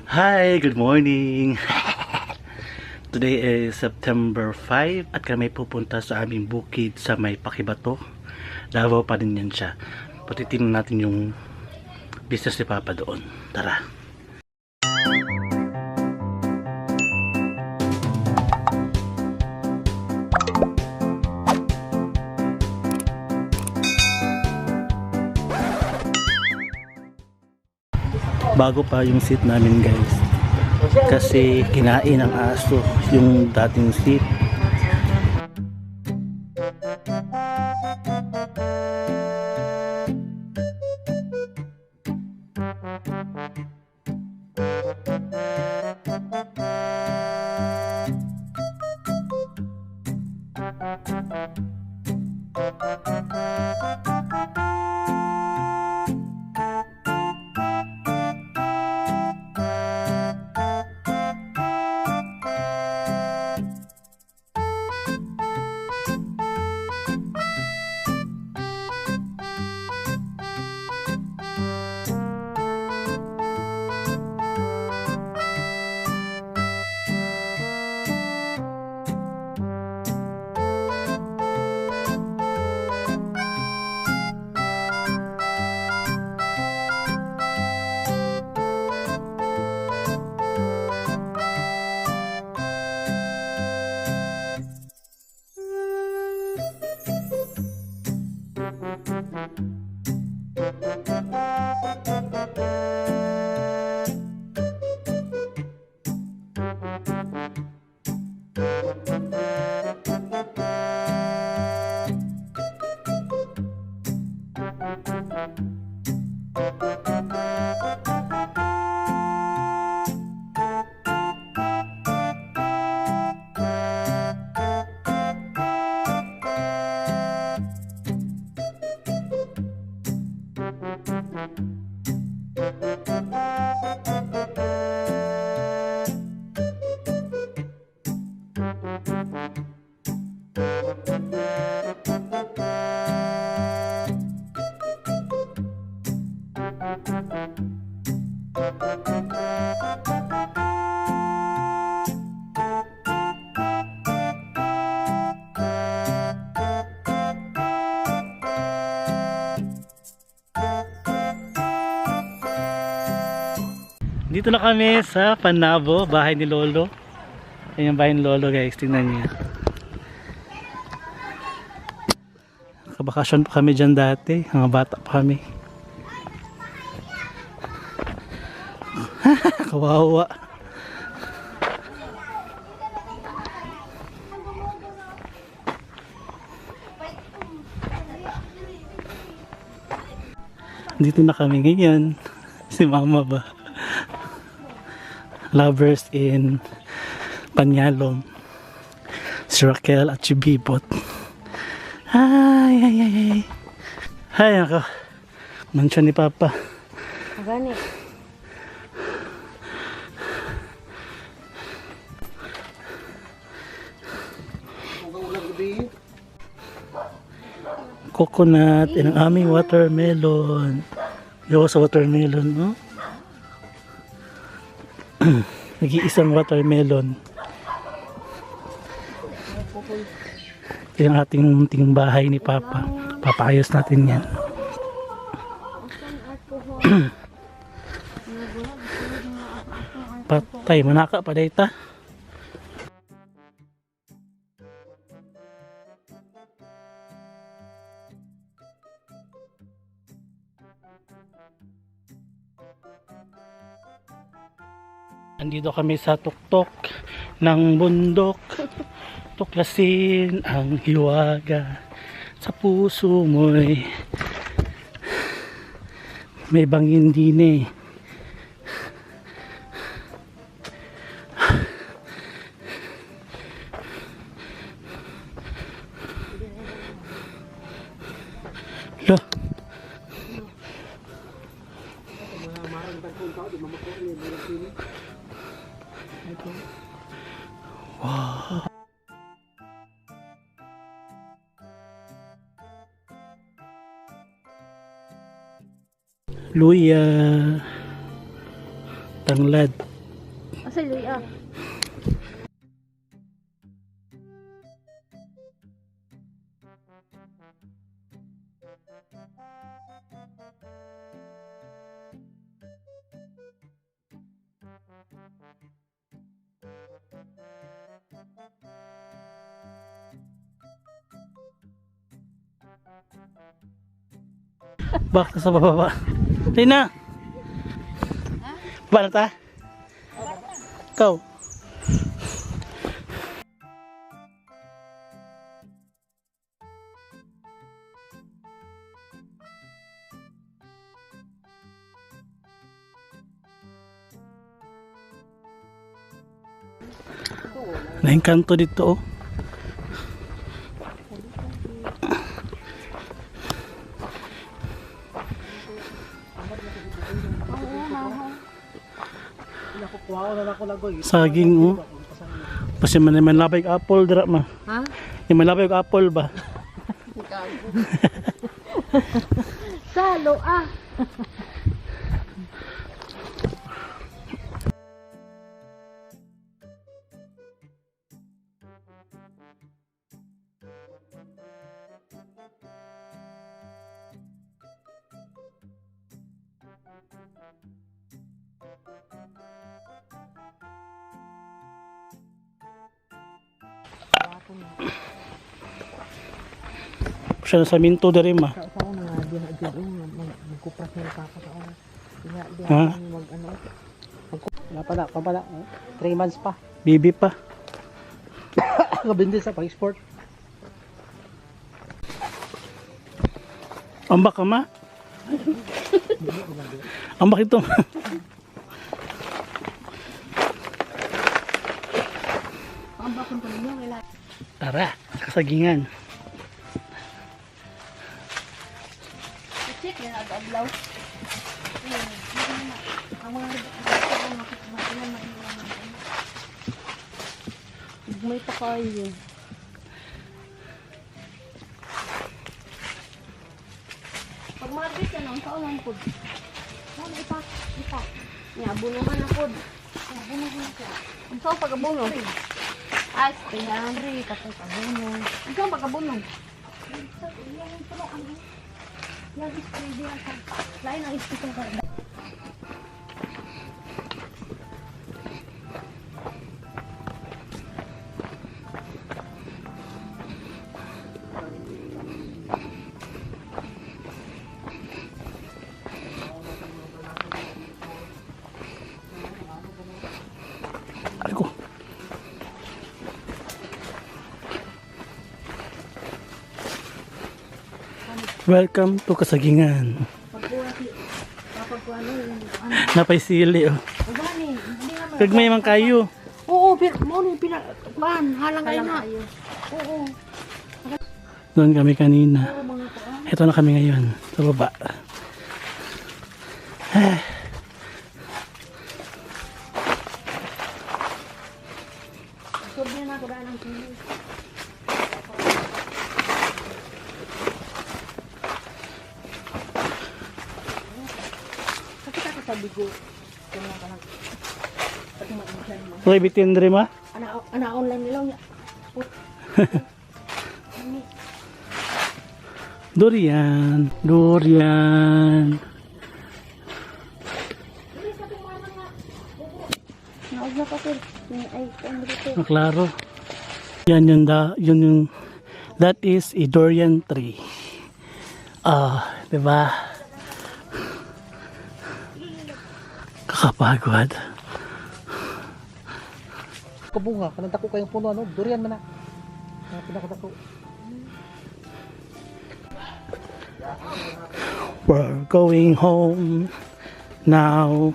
Hi, good morning. Today is September 5 at kami pupunta sa aming bukid sa may Pakibato. Davao pa din yan siya. Patitingnan natin yung business ni Papa doon. Tara. Bago pa yung seat namin guys, kasi kinain ng aso yung dating seat. Dito na kami sa Panabo, bahay ni Lolo. Ayan yung bahay ni Lolo guys, tingnan niyo. Kabakasyon pa kami dyan dati, mga bata pa kami. Kawawa. Dito na kami ngayon. Si Mama ba? Lovers in Panyalom, si Raquel at si Bibot. Hi, hi, hi, hi. Hi, ako. Mansyon ni Papa. Gani. Coconut and ang aming watermelon. Yo sa watermelon, no? Nag-iisang watermelon. Ito yung ating munting bahay ni Papa. Papayos natin yan. Patay, manaka pa dayta. Andito kami sa tuktok ng bundok. Tuklasin ang hiwaga sa puso mo'y may bangin din eh. Lo. Wow. Luya, tanglad. Asa liya? Bak sa baba. Lina. Baba na ta? Ikaw. Naengkanto dito oh. Saging oh. Kasi man labay apple dira ma. Ha? Yung malabay apple ba? Salo ah. Siya na sa minto diri ma. Sa una nga di magkupras na pa ako sa una. Di Ha? mag ano. Pala. 3 months pa. Bibi pa. Kabindi sa pag-export. Ambak ka ma? Ambak ito. Ambakon ko ninyo kailan. Tara, kasagingan. Check na aglaw. Ang mga may pa kayo. Pag marbit yan, ang kaulan po. Ano ipa? Nga, bunungan na po. Bunungan na siya. Ang saan pagkabunong? Ay, kaya Henry, kapag pagkabunong. Ang saan pagkabunong? Lagi spray din ang lain ang ispitong karda. Ako. Welcome to Kasagingan. Napay sili oh. Kag may man kayo. Oo, mo ni pinakuan, halang kayo na. Oo. Doon kami kanina. Ito na kami ngayon sa baba. Sob niya na ko daan ang sili. Sabi ko, kung ka lang, pag mainsan mo. Uy, bitin rin ma? Ana-online nila niya. Durian. Naog na ka, sir. Ay, ano dito? Maklaro. Yan yung that is a durian tree. Diba? Kakapagod. Kabunga, kanang ko kayong puno, ano? Durian man na. Pinakadako. We're going home now.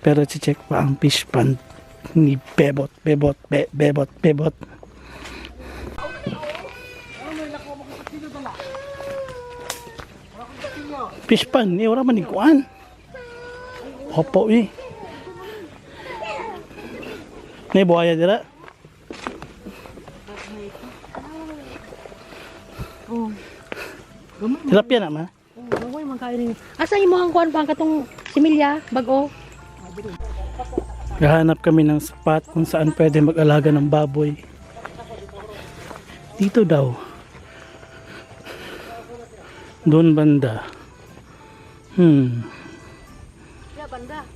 Pero check pa ang fish pond ni Bebot. Fish pond, wala man ikuan. Opo eh. May buhaya dira. Oh. Tilapia na ma. Oh, gawoy man kayo rin. Asa imo ang kuan pa katong similya, bag-o? Gahanap kami ng spot kung saan pwede mag-alaga ng baboy. Dito daw. Doon banda. Ya, banda.